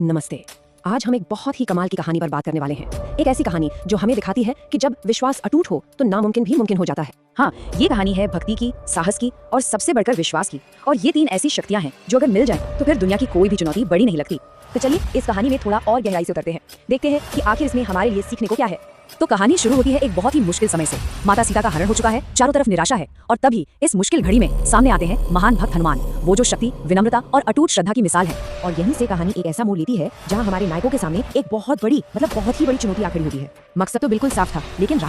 नमस्ते। आज हम एक बहुत ही कमाल की कहानी पर बात करने वाले हैं। एक ऐसी कहानी जो हमें दिखाती है कि जब विश्वास अटूट हो तो नामुमकिन भी मुमकिन हो जाता है। हाँ, ये कहानी है भक्ति की, साहस की और सबसे बढ़कर विश्वास की। और ये तीन ऐसी शक्तियां हैं जो अगर मिल जाए तो फिर दुनिया की कोई भी चुनौती बड़ी नहीं लगती। तो चलिए इस कहानी में थोड़ा और गहराई से उतरते हैं, देखते हैं कि आखिर इसमें हमारे लिए सीखने को क्या है। तो कहानी शुरू होती है एक बहुत ही मुश्किल समय से। माता सीता का हरण हो चुका है, चारों तरफ निराशा है और तभी इस मुश्किल घड़ी में सामने आते हैं महान भक्त हनुमान, वो जो शक्ति, विनम्रता और अटूट श्रद्धा की मिसाल है। और यहीं से कहानी एक ऐसा मोड़ लेती है जहां हमारे नायकों के सामने एक बहुत ही बड़ी चुनौती आ खड़ी होती है। मकसद तो बिल्कुल साफ था, लेकिन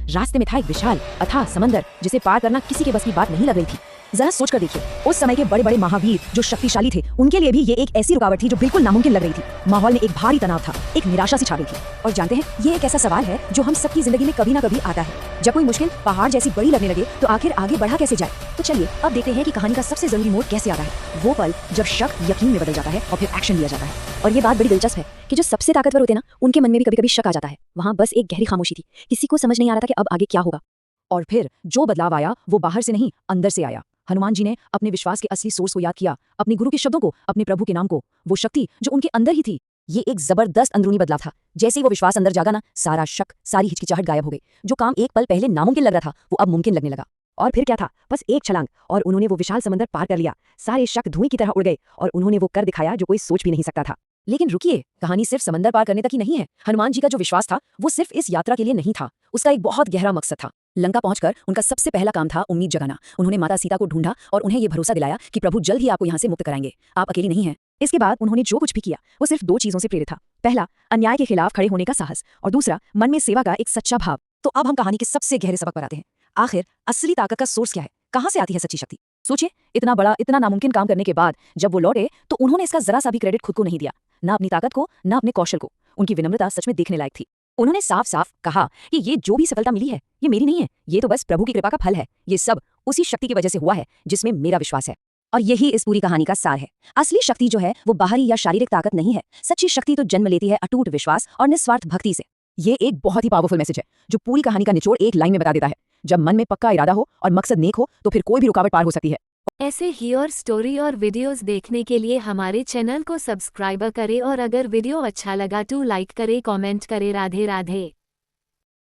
रास्ते में था एक विशाल अथाह समंदर जिसे पार करना किसी के बस की बात नहीं लग रही थी। जरा सोच कर देखिए, उस समय के बड़े बड़े महावीर जो शक्तिशाली थे, उनके लिए भी ये एक ऐसी रुकावट थी जो बिल्कुल नामुमकिन लग रही थी। माहौल में एक भारी तनाव था, एक निराशा सी छा गई थी। और जानते हैं, ये एक ऐसा सवाल है जो हम सबकी जिंदगी में कभी ना कभी आता है। जब कोई मुश्किल पहाड़ जैसी बड़ी लगने लगे तो आखिर आगे बढ़ा कैसे जाए। तो चलिए अब देखते हैं कि कहानी का सबसे जरूरी मोड़ कैसे आता है। वो पल जब शक यकीन में बदल जाता है और फिर एक्शन लिया जाता है। और ये बात बड़ी दिलचस्प है कि जो सबसे ताकतवर होते हैं ना, उनके मन में भी कभी कभी शक आ जाता है। वहां बस एक गहरी खामोशी थी, किसी को समझ नहीं आ रहा था कि अब आगे क्या होगा। और फिर जो बदलाव आया वो बाहर से नहीं, अंदर से आया। हनुमान जी ने अपने विश्वास के असली सोर्स को याद किया, अपने गुरु के शब्दों को, अपने प्रभु के नाम को, वो शक्ति जो उनके अंदर ही थी। ये एक जबरदस्त अंदरूनी बदलाव था। जैसे ही वो विश्वास अंदर जागा ना, सारा शक, सारी हिचकिचाहट गायब हो गई। जो काम एक पल पहले नामुमकिन लग रहा था वो अब मुमकिन लगने लगा। और फिर क्या था, बस एक छलांग और उन्होंने वो विशाल समंदर पार कर लिया। सारे शक धुएं की तरह उड़ गए और उन्होंने वो कर दिखाया जो कोई सोच भी नहीं सकता था। लेकिन रुकिए, कहानी सिर्फ समंदर पार करने तक ही नहीं है। हनुमान जी का जो विश्वास था वो सिर्फ इस यात्रा के लिए नहीं था, उसका एक बहुत गहरा मकसद था। लंका पहुंचकर उनका सबसे पहला काम था उम्मीद जगाना। उन्होंने माता सीता को ढूंढा और उन्हें यह भरोसा दिलाया कि प्रभु जल्द ही आपको यहाँ से मुक्त कराएंगे, आप अकेली नहीं हैं। इसके बाद उन्होंने जो कुछ भी किया वो सिर्फ दो चीजों से प्रेरित था। पहला, अन्याय के खिलाफ खड़े होने का साहस, और दूसरा, मन में सेवा का एक सच्चा भाव। तो अब हम कहानी के सबसे गहरे सबक पर आते हैं। आखिर असली ताकत का सोर्स क्या है, कहां से आती है सच्ची शक्ति। सोचिए, इतना बड़ा, इतना नामुमकिन काम करने के बाद जब वो लौटे तो उन्होंने इसका जरा सा भी क्रेडिट खुद को नहीं दिया, ना अपनी ताकत को, ना अपने कौशल को। उनकी विनम्रता सच में देखने लायक थी। उन्होंने साफ साफ कहा कि ये जो भी सफलता मिली है ये मेरी नहीं है, ये तो बस प्रभु की कृपा का फल है। ये सब उसी शक्ति की वजह से हुआ है जिसमें मेरा विश्वास है। और यही इस पूरी कहानी का सार है। असली शक्ति जो है वो बाहरी या शारीरिक ताकत नहीं है। सच्ची शक्ति तो जन्म लेती है अटूट विश्वास और निस्वार्थ भक्ति से। ये एक बहुत ही पावरफुल मैसेज है जो पूरी कहानी का निचोड़ एक लाइन में बता देता है। जब मन में पक्का इरादा हो और मकसद नेक हो तो फिर कोई भी रुकावट पार हो सकती है। ऐसे ही और स्टोरी और वीडियोस देखने के लिए हमारे चैनल को सब्सक्राइब करें और अगर वीडियो अच्छा लगा तो लाइक करें, कमेंट करें। राधे राधे।